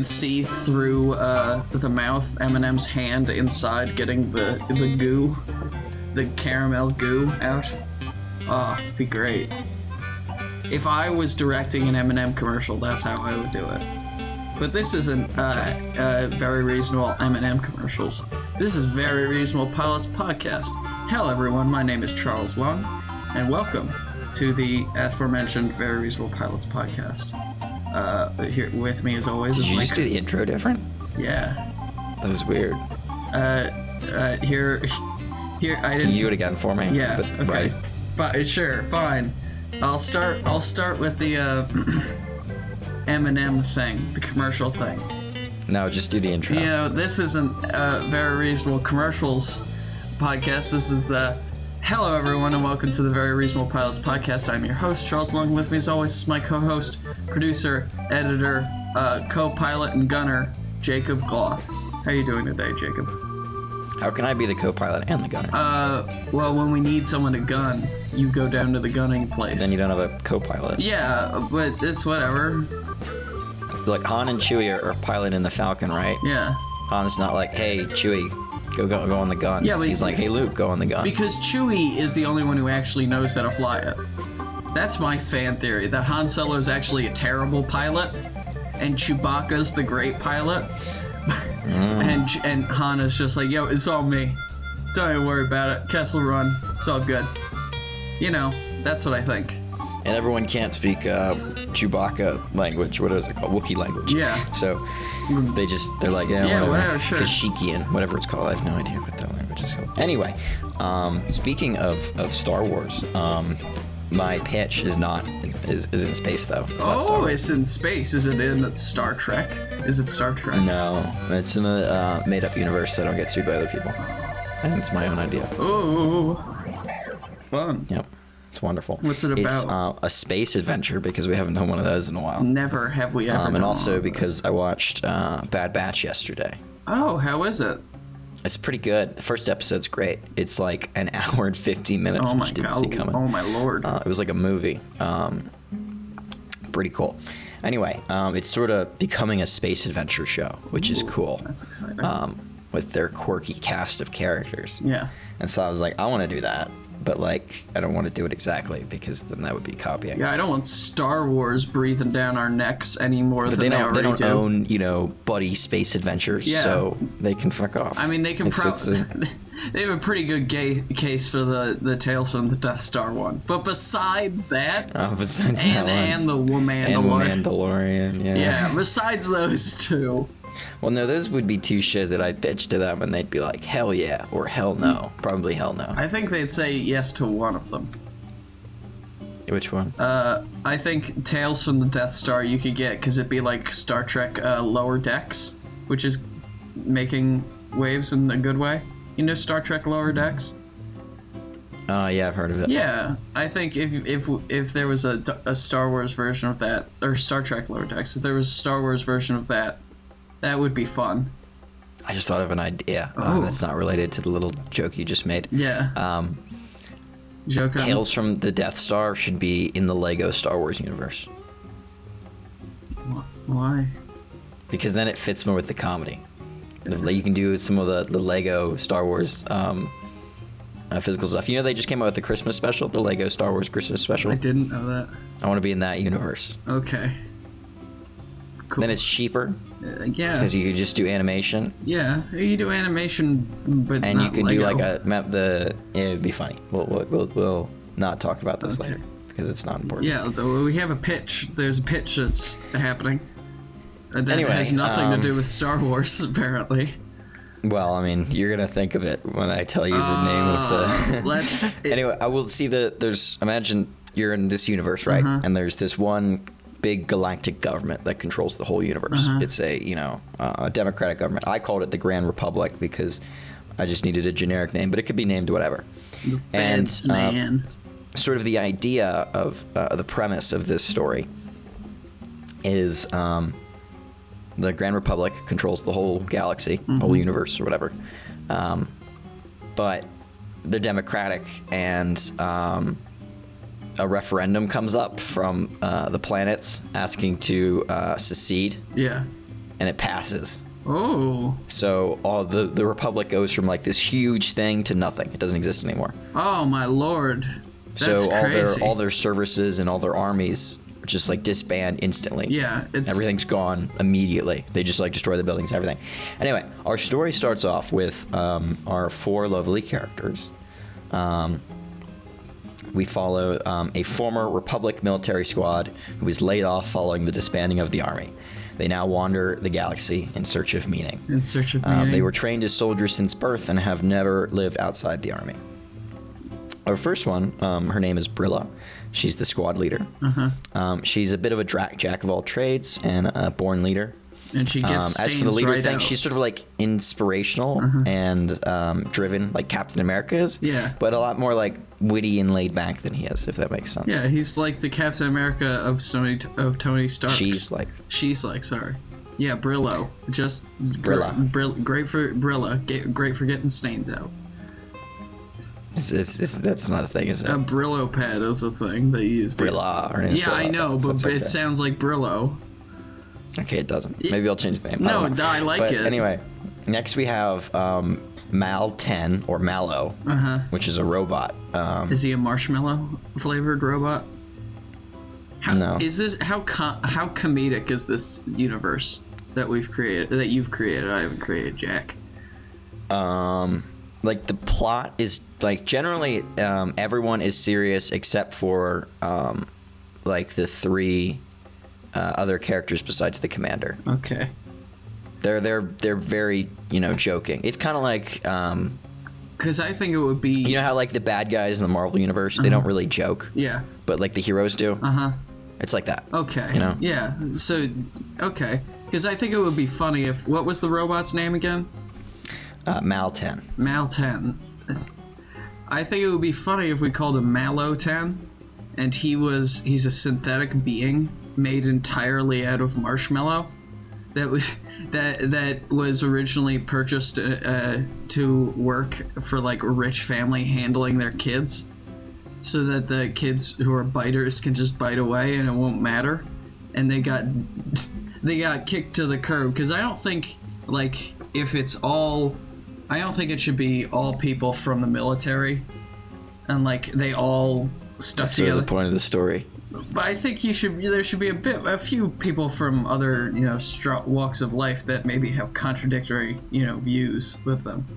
see through the mouth, Eminem's hand inside, getting the goo, the caramel goo out. Oh, it'd be great. If I was directing an Eminem commercial, that's how I would do it. But this isn't Very Reasonable Eminem commercials. This is Very Reasonable Pilots podcast. Hello everyone, my name is Charles Long, and welcome to the aforementioned Very Reasonable Pilots podcast. Here with me as always. Did you just do the intro different? Yeah. That was weird. Here. I didn't. Can you do it again for me? Yeah. Okay. Right. Sure. Fine. I'll start with the Eminem thing, the commercial thing. No, just do the intro. You know, this isn't Very Reasonable Commercials podcast. This is the hello everyone and welcome to the Very Reasonable Pilots podcast. I'm your host, Charles Long. With me as always is my co-host, producer, editor, co-pilot, and gunner, Jacob Gloff. How are you doing today, Jacob? How can I be the co-pilot and the gunner? Well, when we need someone to gun, you go down to the gunning place. Then you don't have a co-pilot. Yeah, but it's whatever. Look, Han and Chewie are piloting the Falcon, right? Yeah. Han's not like, hey, Chewie, go on the gun. Yeah, but he's like, hey, Luke, go on the gun. Because Chewie is the only one who actually knows how to fly it. That's my fan theory, that Han Solo is actually a terrible pilot, and Chewbacca's the great pilot. And Han is just like, yo, it's all me. Don't even worry about it. Kessel Run. It's all good. You know, that's what I think. And everyone can't speak Chewbacca language. What is it called? Wookiee language. Yeah. So they're like, whatever, sure. Kashyyykian, whatever it's called. I have no idea what that language is called. Anyway, speaking of Star Wars, my pitch is in space though. It's in space. Is it in Star Trek? Is it Star Trek? No, it's in a made-up universe, so I don't get sued by other people. And it's my own idea. Oh, fun. Yep, it's wonderful. What's it about? It's a space adventure because we haven't done one of those in a while. Never have we ever. And also because I watched Bad Batch yesterday. Oh, how is it? It's pretty good. The first episode's great. It's like an hour and 15 minutes, which I didn't see coming. Oh my lord. It was like a movie. Pretty cool. Anyway, it's sort of becoming a space adventure show, which is cool. That's exciting. With their quirky cast of characters. Yeah. And so I was like, I want to do that, but like, I don't want to do it exactly because then that would be copying. Yeah, I don't want Star Wars breathing down our necks any more than they already do. They don't own, buddy space adventures, so they can fuck off. I mean, they can they have a pretty good case for the Tales from the Death Star one. But besides that, and the Mandalorian, yeah. Yeah, besides those two. Well, no, those would be two shows that I'd pitch to them, and they'd be like, hell yeah, or hell no. Probably hell no. I think they'd say yes to one of them. Which one? I think Tales from the Death Star you could get, because it'd be like Star Trek Lower Decks, which is making waves in a good way. You know Star Trek Lower Decks? Yeah, I've heard of it. Yeah, I think if there was a Star Wars version of that, or Star Trek Lower Decks, if there was a Star Wars version of that, that would be fun. I just thought of an idea that's not related to the little joke you just made. Yeah. Tales from the Death Star should be in the Lego Star Wars universe. Why? Because then it fits more with the comedy. You can do some of the Lego Star Wars physical stuff. You know they just came out with the Christmas special, the Lego Star Wars Christmas special? I didn't know that. I want to be in that universe. Okay. Cool. Then it's cheaper. Yeah. Because you could just do animation. Yeah, you do animation, but and not you can Lego. do like it'd be funny. We'll not talk about this later because it's not important. Yeah, we have a pitch. There's a pitch that's happening. That anyway, has nothing to do with Star Wars, apparently. Well, I mean, you're gonna think of it when I tell you the name of the. Anyway, I will see imagine you're in this universe, right? And there's this one big galactic government that controls the whole universe. It's a democratic government. I called it the Grand Republic because I just needed a generic name, but it could be named whatever. The feds, man. Sort of the idea of the premise of this story is the Grand Republic controls the whole galaxy, whole universe, or whatever. But they're democratic, and a referendum comes up from the planets asking to secede. Yeah. and it passes. Oh. So all the Republic goes from like this huge thing to nothing. It doesn't exist anymore. Oh my lord. That's so crazy. all their services and all their armies just like disband instantly. Yeah, everything's gone immediately. They just like destroy the buildings and everything. Anyway, our story starts off with our 4 lovely characters. We follow a former Republic military squad who was laid off following the disbanding of the army. They now wander the galaxy in search of meaning. They were trained as soldiers since birth and have never lived outside the army. Our first one, her name is Brilla. She's the squad leader. She's a bit of a jack of all trades and a born leader. And she gets as for the leader thing, out. She's sort of like inspirational and driven, like Captain America is. Yeah. But a lot more like witty and laid back than he is, if that makes sense. Yeah, he's like the Captain America of Tony Stark. She's like, sorry. Yeah, Brillo. Just Brilla. Great for Brilla. Great for getting stains out. That's not a thing, is it? A Brillo pad is a thing they used. Brilla. Yeah, Brilla. I know, but okay. it sounds like Brillo. Okay, it doesn't. Maybe I'll change the name. No, I like it. Anyway, next we have Mal 10 or Mallow, which is a robot. Is he a marshmallow flavored robot? No. Is this how comedic is this universe that we've created? That you've created? I haven't created, Jack. Like the plot is like generally everyone is serious except for like the 3 other characters besides the commander. Okay. They're very joking. It's kind of like because I think it would be, you know how like the bad guys in the Marvel universe they don't really joke. Yeah. But like the heroes do. It's like that. Okay. You know. Yeah. So okay. Because I think it would be funny if, what was the robot's name again? Mal 10. Mal 10. I think it would be funny if we called him Mallow 10, and he's a synthetic being made entirely out of marshmallow that was originally purchased to work for like a rich family handling their kids, so that the kids who are biters can just bite away and it won't matter. And they got kicked to the curb because I don't think like if it's all. I don't think it should be all people from the military, and like they all stuck together. That's the point of the story. But I think there should be a few people from other walks of life that maybe have contradictory views with them.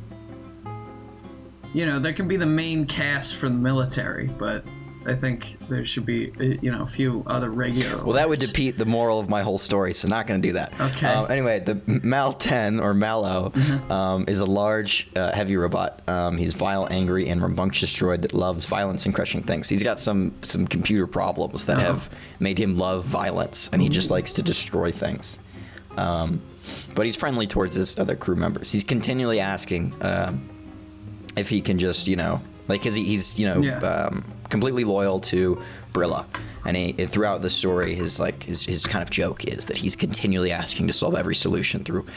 There can be the main cast from the military, but I think there should be a few other regular. Well, that would defeat the moral of my whole story, so not going to do that. Okay. Anyway, the Mal 10 or Mallow is a large, heavy robot. He's vile, angry, and rambunctious droid that loves violence and crushing things. He's got some computer problems that have made him love violence, and he just likes to destroy things. But he's friendly towards his other crew members. He's continually asking if he can just, because he's completely loyal to Brilla, and throughout the story, his kind of joke is that he's continually asking to solve every solution through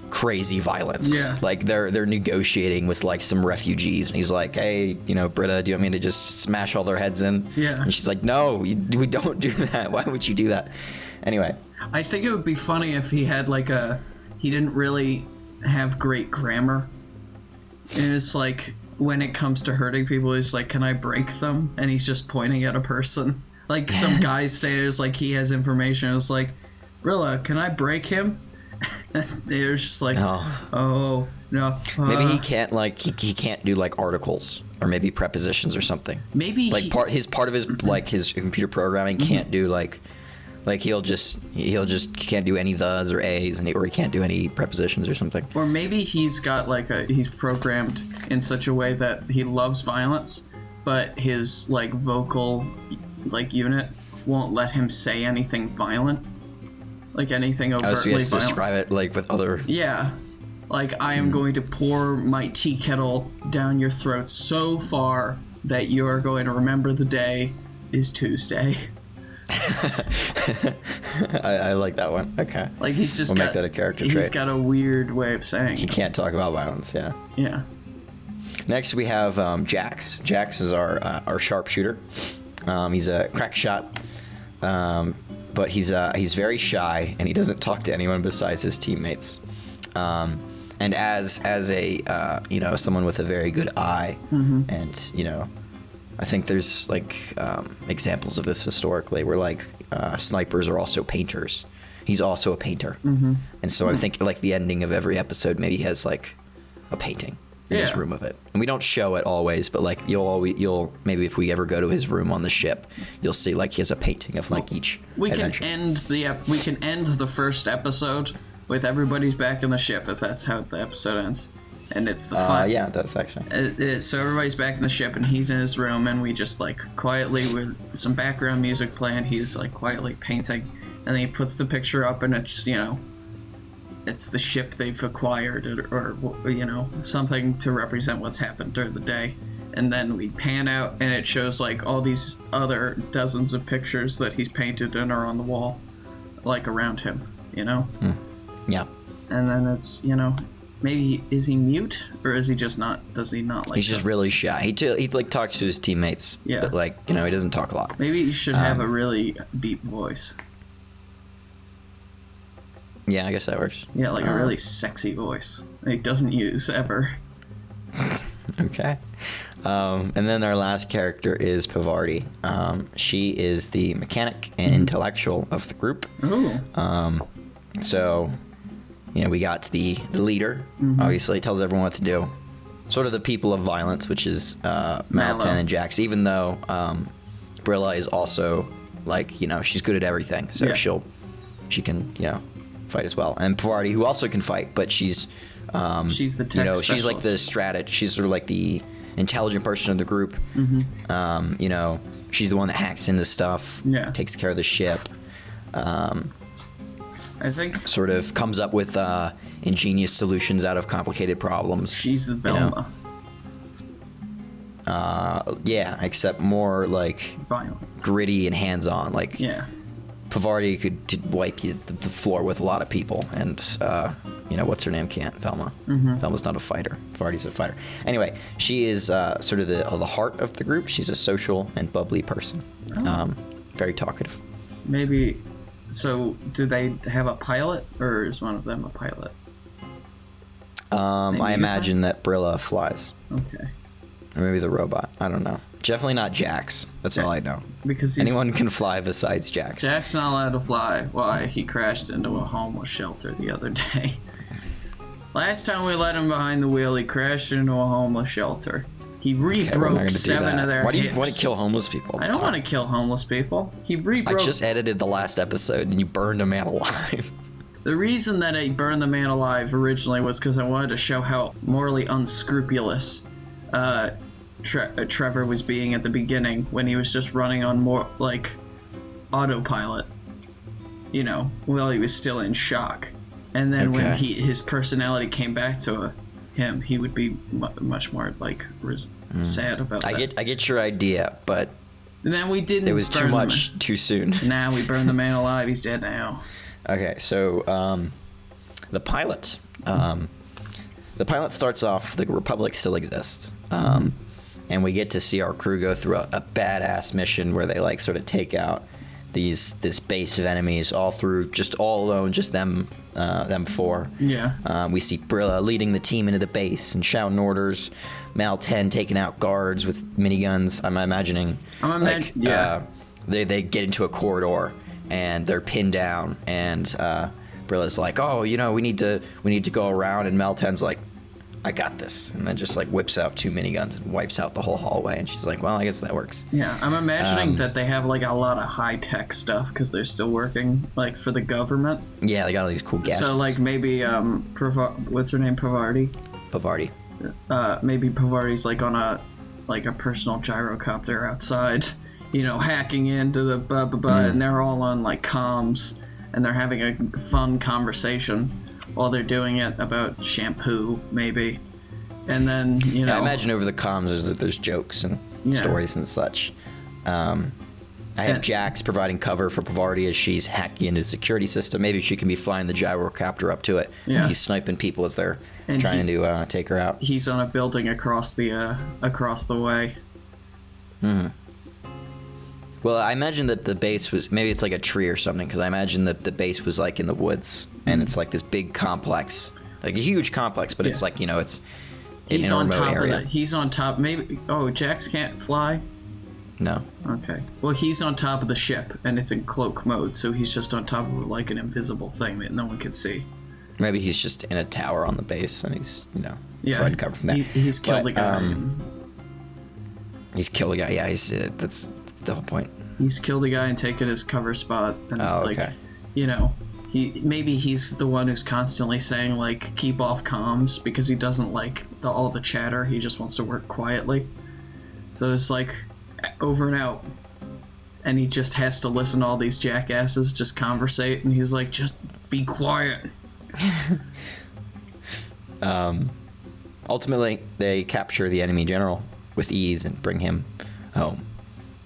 crazy violence. Yeah, like they're negotiating with like some refugees, and he's like, "Hey, Brilla, do you want me to just smash all their heads in?" Yeah, and she's like, "No, we don't do that. Why would you do that?" Anyway, I think it would be funny if he had he didn't really have great grammar, and it's like, when it comes to hurting people, he's like, "Can I break them?" And he's just pointing at a person. Like some guy stares like he has information. It's like, "Brilla, can I break him?" They're just like, "Oh no." Maybe he can't he can't do like articles or maybe prepositions or something. Maybe like part of his his computer programming can't do like he'll just can't do any thes or a's, or he can't do any prepositions or something. Or maybe he's got he's programmed in such a way that he loves violence, but his vocal unit won't let him say anything violent, anything overtly so he has to violent. describe it with other. Yeah, I am going to pour my tea kettle down your throat so far that you're going to remember the day is Tuesday. I like that one. Okay. He's just make that a character trait. He's got a weird way of saying. He can't talk about violence. Yeah. Yeah. Next we have Jax. Jax is our sharpshooter. He's a crack shot. but he's very shy, and he doesn't talk to anyone besides his teammates. And as a someone with a very good eye, and I think there's like examples of this historically, where like snipers are also painters. He's also a painter, and so I think like the ending of every episode maybe has like a painting in his room of it, and we don't show it always, but like you'll maybe if we ever go to his room on the ship, you'll see like he has a painting of like each. We adventure. we can end the first episode with everybody's back in the ship, if that's how the episode ends, and it's the fun. Yeah, it does actually. So everybody's back in the ship, and he's in his room, and we just like quietly with some background music playing, he's like quietly painting, and then he puts the picture up, and it's it's the ship they've acquired, or something to represent what's happened during the day. And then we pan out, and it shows like all these other dozens of pictures that he's painted and are on the wall, like around him, Yeah. And then it's, maybe is he mute, or is he just not? Does he not like? He's just really shy. He like talks to his teammates. Yeah. But like he doesn't talk a lot. Maybe he should have a really deep voice. Yeah, I guess that works. Yeah, like a really sexy voice that he doesn't use ever. Okay. And then our last character is Pavarti. She is the mechanic and intellectual of the group. Ooh. So, we got the leader. Obviously, tells everyone what to do. Sort of the people of violence, which is Malten and Jax. Even though Brilla is also like she's good at everything, so she can fight as well. And Pavarti, who also can fight, but she's the tech she's like the strategist. She's sort of like the intelligent person of the group. She's the one that hacks into stuff. Yeah. Takes care of the ship. I think sort of comes up with ingenious solutions out of complicated problems. She's the Velma. Yeah, except more like violent, gritty and hands-on. Like Pavarti could wipe the floor with a lot of people, and what's her name can't. Velma. Velma's not a fighter. Pavarti's a fighter. Anyway, she is sort of the heart of the group. She's a social and bubbly person. Very talkative. Maybe. So, do they have a pilot, or is one of them a pilot? I imagine that Brilla flies. Okay. Or maybe the robot. I don't know. Definitely not Jax. That's all I know. Because anyone can fly besides Jax. Jack's not allowed to fly. Why? He crashed into a homeless shelter the other day. Last time we let him behind the wheel, he crashed into a homeless shelter. He re-broke 7 of their hips. Why do you want to kill homeless people? I don't want to kill homeless people. He re-broke... I just edited the last episode, and you burned a man alive. The reason that I burned the man alive originally was because I wanted to show how morally unscrupulous Trevor was being at the beginning, when he was just running on more, like, autopilot. While he was still in shock. And then when his personality came back to him, he would be much more like sad about that. I get your idea, but and then we didn't. It was too much too soon. Now we burned the man alive. He's dead now. Okay, so the pilot. The pilot starts off. The Republic still exists, and we get to see our crew go through a badass mission where they like sort of take out this base of enemies all alone, just them 4. Yeah. We see Brilla leading the team into the base and shouting orders. Malten taking out guards with miniguns. I'm imagining. They get into a corridor and they're pinned down, and Brilla's like, "Oh, we need to go around," and Malten's like, "I got this," and then just like whips out 2 miniguns and wipes out the whole hallway, and she's like, "Well, I guess that works." Yeah, I'm imagining that they have like a lot of high-tech stuff because they're still working like for the government. Yeah, they got all these cool gadgets. So like maybe what's her name, Pavarti? Maybe Pavarti's like on a personal gyrocopter outside, hacking into the and they're all on like comms, and they're having a fun conversation while they're doing it about shampoo, maybe. And then, I imagine over the comms there's jokes and stories and such. I have Jax providing cover for Pavarti as she's hacking into the security system. Maybe she can be flying the gyrocopter up to it. Yeah. He's sniping people as they're trying to take her out. He's on a building across the way. Well, I imagine that the base was, maybe it's like a tree or something, because I imagine that the base was like in the woods, and it's like this big complex, like a huge complex, but it's like, you know, it's in a remote area. He's on top, maybe, Jax can't fly? No. Okay. Well, he's on top of the ship, and it's in cloak mode, so he's just on top of like an invisible thing that no one can see. Maybe he's just in a tower on the base, and he's, you know, covered from that. He's killed a guy. He's killed a guy, yeah, that's the whole point. He's killed a guy and taken his cover spot, and okay. You know, maybe he's the one who's constantly saying, like, keep off comms, because he doesn't like all the chatter, he just wants to work quietly. So it's like, over and out. And he just has to listen to all these jackasses just conversate, and he's like, just be quiet. Ultimately, they capture the enemy general with ease and bring him home.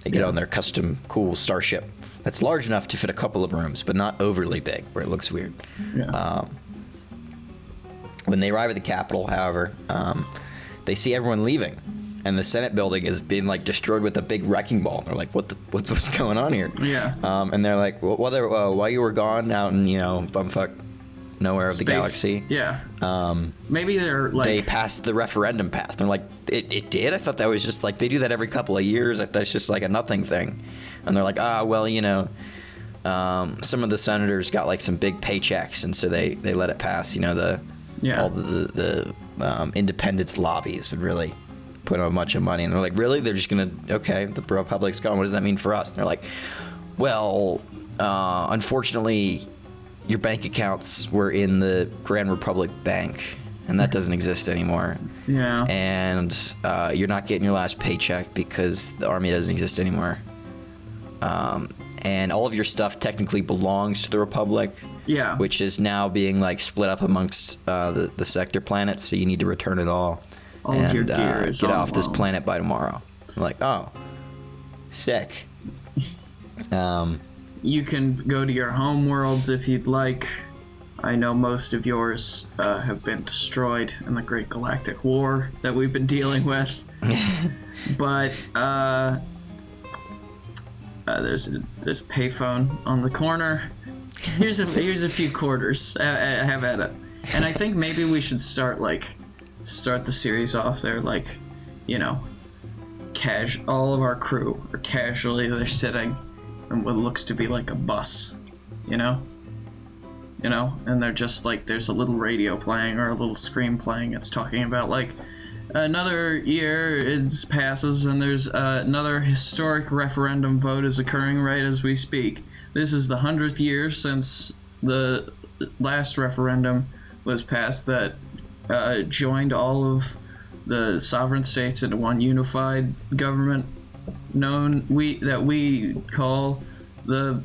They get on their custom cool starship that's large enough to fit a couple of rooms, but not overly big, where it looks weird. Yeah. When they arrive at the Capitol, however, they see everyone leaving, and the Senate building is being like destroyed with a big wrecking ball. They're like, what's going on here? Yeah. And they're like, well, while you were gone out in, you know, bumfuck nowhere of the galaxy. Yeah. Maybe they're like, they passed the referendum pass. They're like, it did? I thought that was just like, they do that every couple of years. That's just like a nothing thing. And they're like, well, you know, some of the senators got like some big paychecks, and so they let it pass. You know, all the independence lobby has been really putting a bunch of money, and they're like, really? They're just gonna, okay, the Republic's gone. What does that mean for us? And they're like, well, unfortunately, your bank accounts were in the Grand Republic Bank, and that doesn't exist anymore. Yeah. And you're not getting your last paycheck because the army doesn't exist anymore. And all of your stuff technically belongs to the Republic. Yeah. Which is now being like split up amongst the sector planets, so you need to return it all. All of your gear is get on off this loan. planet by tomorrow. I'm like, oh, sick. You can go to your home worlds if you'd like. I know most of yours have been destroyed in the Great Galactic War that we've been dealing with. But there's this payphone on the corner. Here's a few quarters. Have at it. And I think maybe we should start the series off there, like, you know, all of our crew are casually, they're sitting in what looks to be like a bus, you know, and they're just like, there's a little radio playing or a little screen playing. It's talking about like another year passes, and there's another historic referendum vote is occurring right as we speak. This is the 100th year since the last referendum was passed that joined all of the sovereign states into one unified government that we call the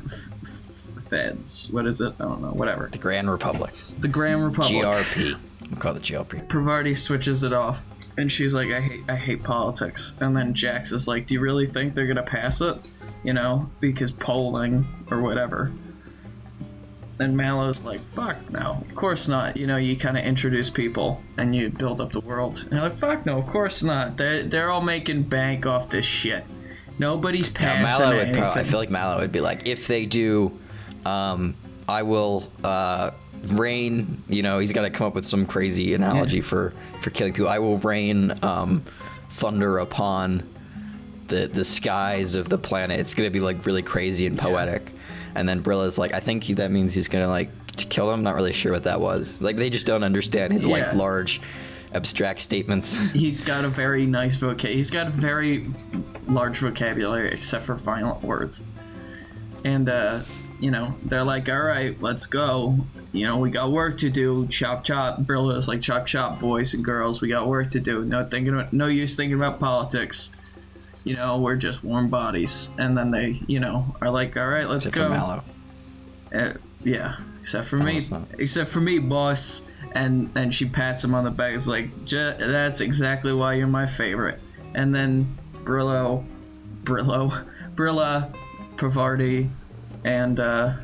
Feds. What is it? I don't know. Whatever. The Grand Republic. The Grand Republic. GRP. We'll call it GRP. Pavarti switches it off, and she's like, I hate politics. And then Jax is like, do you really think they're gonna pass it? You know, because polling or whatever. And Mallow's like, fuck no, of course not. You know, you kind of introduce people and you build up the world. And they're like, fuck no, of course not. They're all making bank off this shit. Nobody's passing anything. I feel like Mallow would be like, if they do, I will rain. You know, he's got to come up with some crazy analogy for killing people. I will rain thunder upon the skies of the planet. It's gonna be like really crazy and poetic. Yeah. And then Brilla's like, I think that means he's gonna like to kill him. Not really sure what that was. Like, they just don't understand his like large, abstract statements. He's got a very nice He's got a very large vocabulary, except for violent words. And you know, they're like, all right, let's go. You know, we got work to do. Chop chop. Brilla's like, chop chop, boys and girls. We got work to do. No use thinking about politics. You know, we're just warm bodies. And then they, you know, are like, all right, let's go. Mallow. Yeah, except for me. Except for me, boss. And she pats him on the back. It's like, that's exactly why you're my favorite. And then Brilla, Pavarti, and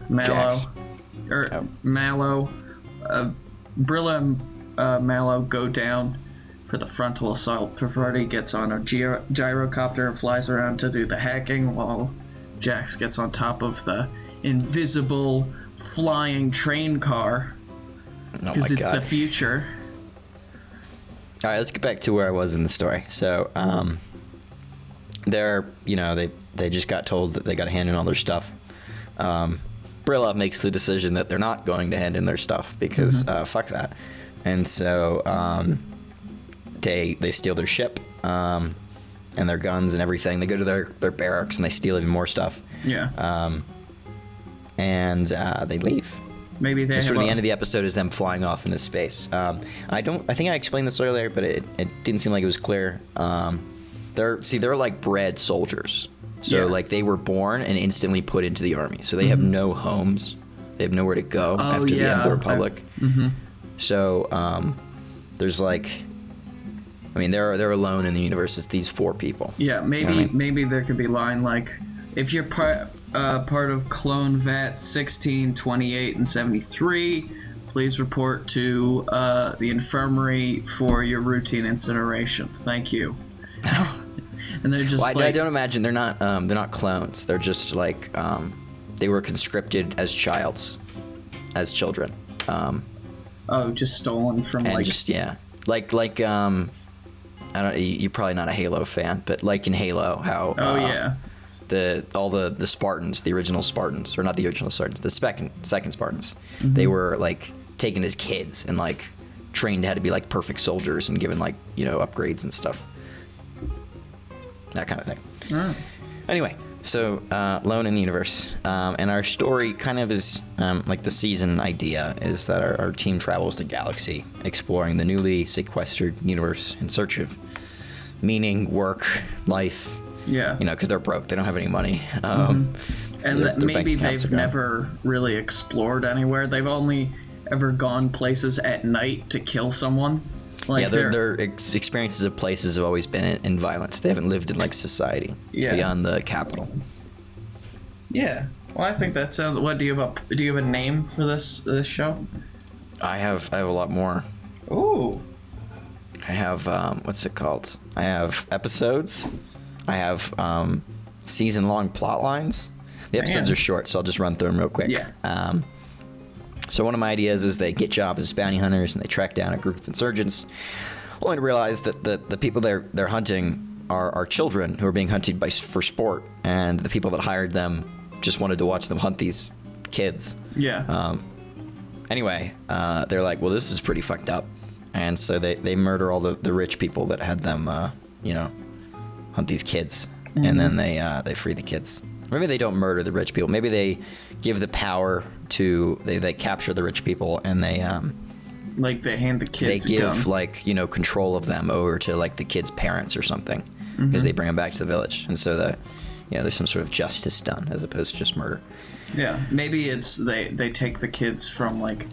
Mallow. Mallow. Brilla and Mallow go down for the frontal assault. Pavarti gets on a gyrocopter and flies around to do the hacking, while Jax gets on top of the invisible flying train car because it's the future. All right, let's get back to where I was in the story. So, they just got told that they got to hand in all their stuff. Brilla makes the decision that they're not going to hand in their stuff because fuck that. And so they steal their ship and their guns and everything. They go to their barracks and they steal even more stuff. Yeah. And they leave. Maybe they. Sort of the end of the episode is them flying off into space. I think I explained this earlier, but it didn't seem like it was clear. They're like bred soldiers. So like they were born and instantly put into the army. So they have no homes. They have nowhere to go after the end of the Republic. So there's like, I mean, they're alone in the universe. It's these 4 people. Yeah, maybe there could be a line like, if you're part of Clone Vat 16, 28, and 73, please report to the infirmary for your routine incineration. Thank you. And they're just I don't imagine they're not clones. They're just like they were conscripted as children. Just stolen from and like just I don't. You're probably not a Halo fan, but like in Halo, how all the Spartans, the original Spartans, or not the original Spartans, the second Spartans, they were like taken as kids and like trained how to be like perfect soldiers and given like upgrades and stuff. That kind of thing. Anyway, so Lone in the Universe. And our story kind of is like the season idea is that our team travels the galaxy, exploring the newly sequestered universe in search of meaning, work, life. Yeah. Because they're broke. They don't have any money. And maybe they've never really explored anywhere. They've only ever gone places at night to kill someone. Like their experiences of places have always been in violence. They haven't lived in like society beyond the capital. Yeah. Well, I think that sounds. What do you have a name for this show? I have a lot more. Ooh. I have what's it called? I have episodes. I have season-long plot lines. The episodes are short, so I'll just run through them real quick. Yeah. So one of my ideas is they get jobs as bounty hunters and they track down a group of insurgents, only to realize that the people they're hunting are children who are being hunted for sport, and the people that hired them just wanted to watch them hunt these kids. Yeah. Anyway, they're like, well, this is pretty fucked up, and so they murder all the rich people that had them, hunt these kids, and then they free the kids. Maybe they don't murder the rich people. Maybe they give the power to they capture the rich people and they like they hand the kids they give a gun. Like control of them over to like the kids' parents or something because they bring them back to the village, and so there's some sort of justice done as opposed to just murder. Yeah, maybe it's they take the kids from like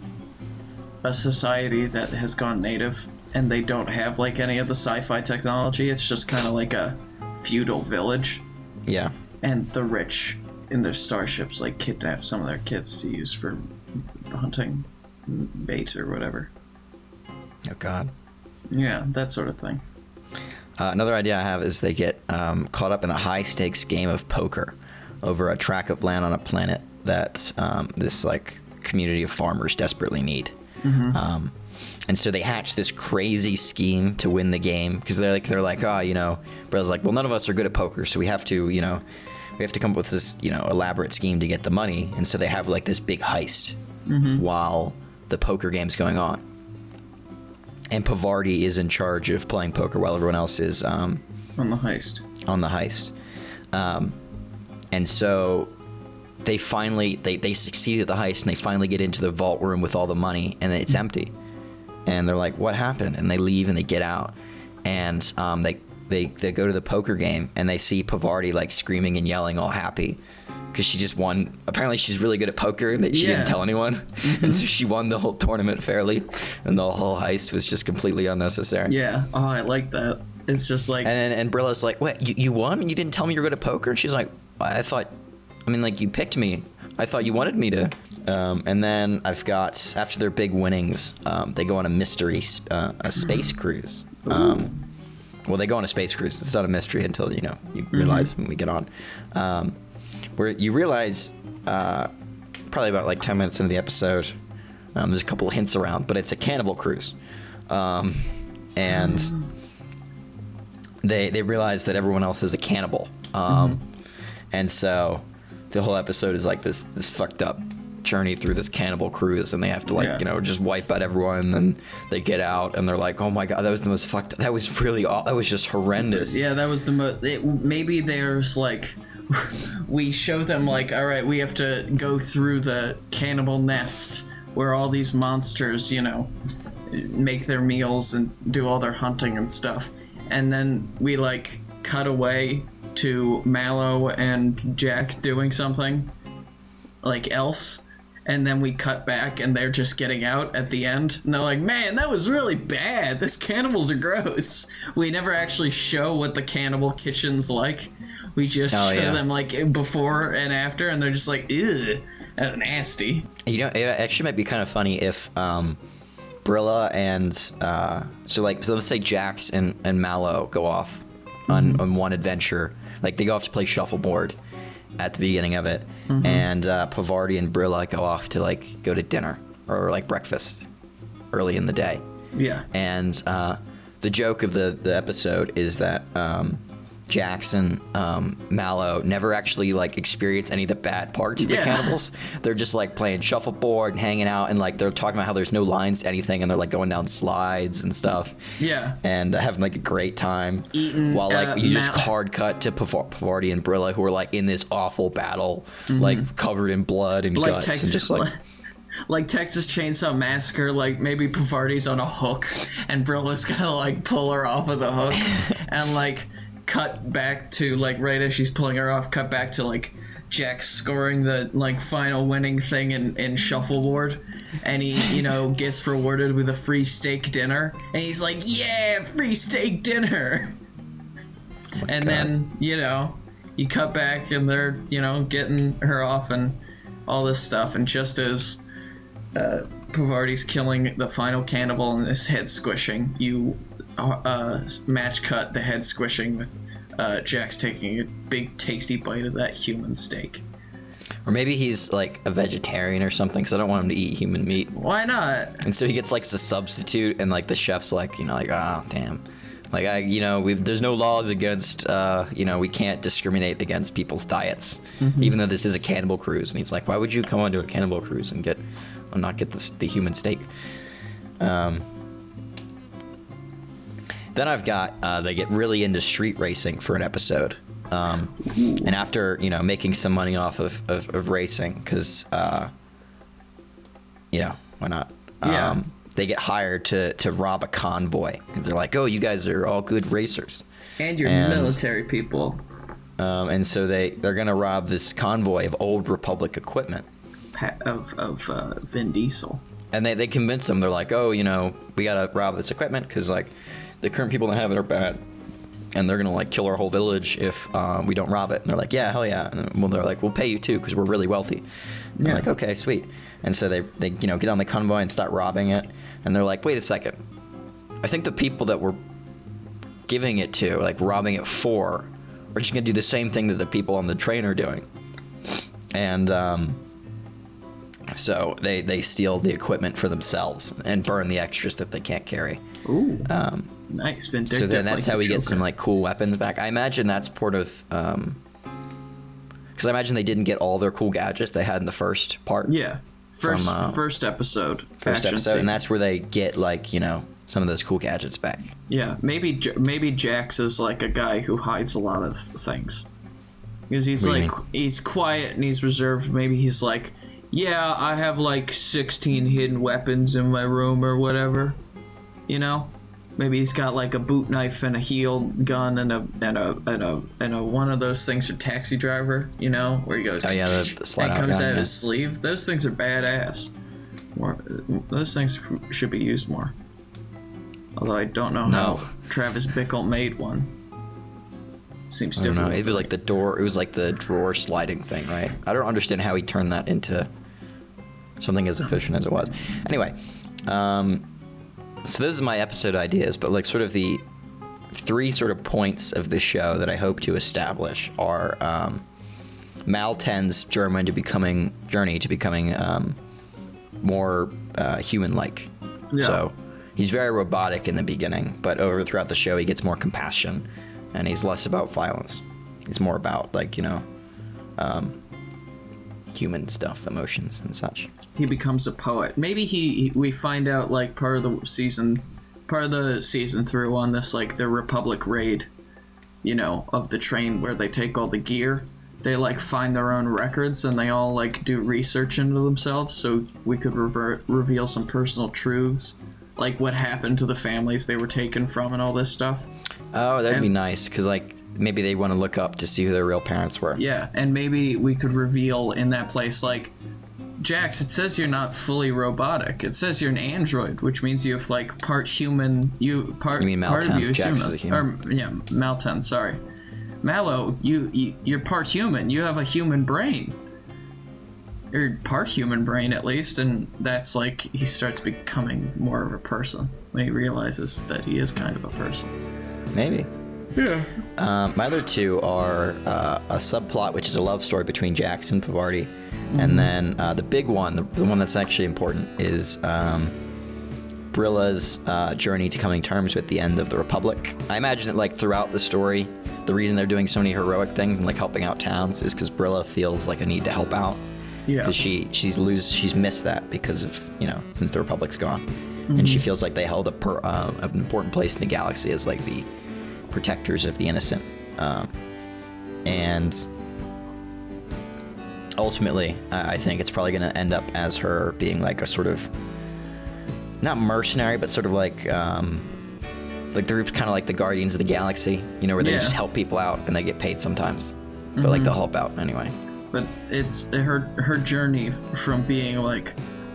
a society that has gone native and they don't have like any of the sci-fi technology. It's just kind of like a feudal village. Yeah. And the rich in their starships like kidnap some of their kids to use for hunting bait or whatever. Oh God. Yeah, that sort of thing. Another idea I have is they get caught up in a high-stakes game of poker over a tract of land on a planet that this like community of farmers desperately need. And so they hatch this crazy scheme to win the game because they're like, Brilla's like, well, none of us are good at poker, so we have to come up with this, elaborate scheme to get the money. And so they have like this big heist while the poker game's going on. And Pavarti is in charge of playing poker while everyone else is on the heist. And so they finally they succeed at the heist and they finally get into the vault room with all the money and it's empty. And they're like, what happened? And they leave and they get out. And they go to the poker game and they see Pavarti like screaming and yelling all happy because she just won. Apparently she's really good at poker and she didn't tell anyone. And so she won the whole tournament fairly. And the whole heist was just completely unnecessary. Yeah. Oh, I like that. It's just like... And Brilla's like, what, you won? You didn't tell me you were good at poker? And she's like, you picked me. I thought you wanted me to. And then I've got, after their big winnings, they go on a mystery a space cruise. Well, they go on a space cruise. It's not a mystery until, you realize when we get on. where you realize, probably about like 10 minutes into the episode, there's a couple of hints around, but it's a cannibal cruise. And they realize that everyone else is a cannibal. And so the whole episode is like this fucked up journey through this cannibal cruise, and they have to like just wipe out everyone, and then they get out and they're like, oh my god, that was the most fucked up. That was really that was just horrendous. Yeah, that was the most. Maybe there's like we show them like, all right, we have to go through the cannibal nest where all these monsters make their meals and do all their hunting and stuff, and then we like cut away to Mallow and Jack doing something like else, and then we cut back and they're just getting out at the end, and they're like, man, that was really bad, these cannibals are gross. We never actually show what the cannibal kitchen's like. We just show them like before and after, and they're just like, ew, that's nasty. It actually might be kind of funny if Brilla and so let's say Jax and Mallow go off on one adventure. Like they go off to play shuffleboard at the beginning of it, and Pavarti and Brilla go off to like go to dinner or like breakfast early in the day. Yeah. And the joke of the episode is that Jackson, Mallow never actually like experience any of the bad parts of the cannibals. They're just like playing shuffleboard and hanging out, and like they're talking about how there's no lines to anything, and they're like going down slides and stuff. Yeah. And having like a great time. Eating. While like you just hard cut to Pavarti and Brilla, who are like in this awful battle, like covered in blood and guts, and just like Texas Chainsaw Massacre, like maybe Pavarti's on a hook and Brilla's gonna like pull her off of the hook, and like cut back to like right as she's pulling her off, cut back to like Jack scoring the like final winning thing in shuffleboard, and he gets rewarded with a free steak dinner, and he's like, yeah, free steak dinner. And then you cut back and they're getting her off and all this stuff, and just as Pavarti's killing the final cannibal and his head squishing, you match cut the head squishing with Jax taking a big tasty bite of that human steak. Or maybe he's like a vegetarian or something, because I don't want him to eat human meat. Why not? And so he gets like the substitute, and like the chef's like, like, oh damn, like there's no laws against we can't discriminate against people's diets, even though this is a cannibal cruise. And he's like, why would you come onto a cannibal cruise and not get the human steak? Then I've got they get really into street racing for an episode, and after making some money off of racing, because why not? They get hired to rob a convoy, and they're like, oh, you guys are all good racers, and you're military people. And so they're gonna rob this convoy of old Republic equipment of Vin Diesel. And they convince them. They're like, oh, we gotta rob this equipment because like the current people that have it are bad, and they're gonna like kill our whole village if we don't rob it. And they're like, yeah, hell yeah. And they're like, we'll pay you too because we're really wealthy. And they're like, okay, sweet. And so they get on the convoy and start robbing it. And they're like, wait a second, I think the people that we're giving it to, like robbing it for, are just gonna do the same thing that the people on the train are doing. And so they steal the equipment for themselves and burn the extras that they can't carry. Ooh, nice. Vindictive, so then that's like how we Joker. get some like cool weapons back. I imagine that's part of because I imagine they didn't get all their cool gadgets they had in the first part. Yeah, first episode. And that's where they get like some of those cool gadgets back. Yeah, maybe Jax is like a guy who hides a lot of things because he's like he's quiet and he's reserved. Maybe he's like, yeah, I have like 16 hidden weapons in my room or whatever. Maybe he's got like a boot knife and a heel gun and a one of those things for Taxi Driver, where he goes, oh yeah, the slide and out comes gun, out of his sleeve. Those things are badass. Those things should be used more. Although I don't know how Travis Bickle made one. Seems difficult. It was like the door. It was like the drawer sliding thing, right? I don't understand how he turned that into something as efficient as it was. Anyway, so those are my episode ideas, but like sort of the three sort of points of this show that I hope to establish are Mal 10's journey to becoming more human-like. Yeah. So he's very robotic in the beginning, but throughout the show he gets more compassion, and he's less about violence. He's more about human stuff, emotions and such. He becomes a poet. Maybe we find out part of the season through on this the Republic raid, of the train where they take all the gear. They find their own records and they all do research into themselves, so we could reveal some personal truths, like what happened to the families they were taken from and all this stuff. Oh, that'd be nice, because maybe they want to look up to see who their real parents were. Yeah, and maybe we could reveal in that place, Jax, it says you're not fully robotic. It says you're an android, which means you have part human. You mean Mal 10? Part of you is Jax human. Is a human. Or, yeah, Mal 10. Sorry, Mallow. You're part human. You have a human brain. Or part human brain at least, and that's he starts becoming more of a person when he realizes that he is kind of a person. Maybe. Yeah. My other two are a subplot, which is a love story between Jax and Pavarti. And then the big one, the one that's actually important, is Brilla's journey to coming to terms with the end of the Republic. I imagine that throughout the story, the reason they're doing so many heroic things and helping out towns is because Brilla feels a need to help out. Yeah. Because she's missed that because of since the Republic's gone, and she feels they held an important place in the galaxy as the protectors of the innocent, and ultimately, I think it's probably going to end up as her being a sort of, not mercenary, but sort of the group's kind of the Guardians of the Galaxy, where they just help people out and they get paid sometimes, but they'll help out anyway. But it's her journey from being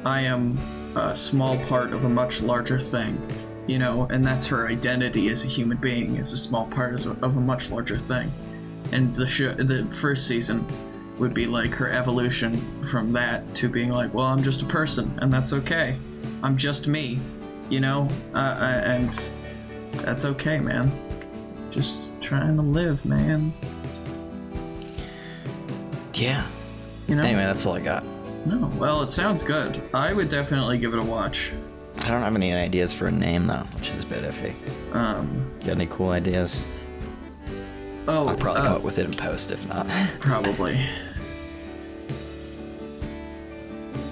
I am a small part of a much larger thing, and that's her identity as a human being, is a small part of a much larger thing. And the first season would be her evolution from that to being well, I'm just a person, and that's okay. I'm just me, and that's okay, man. Just trying to live, man. Yeah. Anyway, that's all I got. No, well, it sounds good. I would definitely give it a watch. I don't have any ideas for a name, though, which is a bit iffy. Got any cool ideas? Oh, I'll probably come up with it in post, if not. Probably.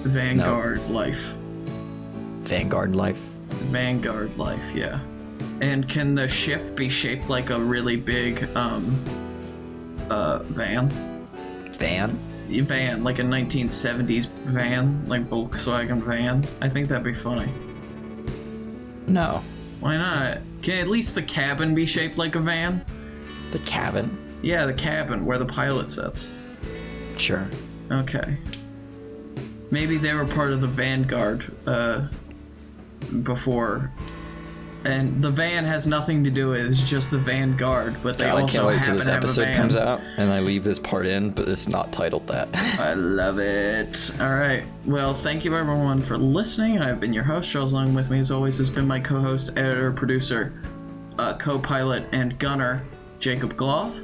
Vanguard Life. Vanguard Life? Vanguard Life, yeah. And can the ship be shaped like a really big, van? Van? Van, like a 1970s van, Volkswagen van. I think that'd be funny. No. Why not? Can at least the cabin be shaped like a van? The cabin? Yeah, the cabin where the pilot sits. Sure. Okay. Maybe they were part of the Vanguard before. And the van has nothing to do with it, it's just the Vanguard, but they also happen to have a van. I can't wait till this episode comes out and I leave this part in, but it's not titled that. I love it. Alright, well, thank you everyone for listening. I've been your host, Charles. Along with me as always has been my co-host, editor, producer, co-pilot, and gunner, Jacob Gloth.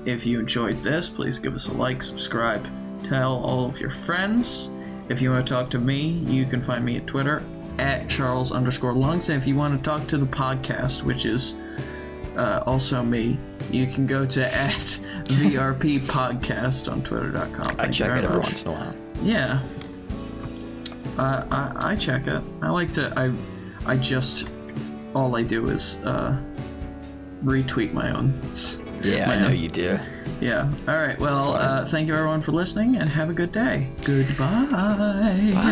If you enjoyed this, please give us a like, subscribe, tell all of your friends. If you want to talk to me, you can find me at Twitter, at Charles_Lungs. And if you want to talk to the podcast, which is also me, you can go to at VRP podcast on twitter.com. I check it every once in a while. Yeah. I check it. I just, all I do is retweet my own. Yeah, I know you do. Yeah. All right. Well, thank you everyone for listening and have a good day. Goodbye. Bye.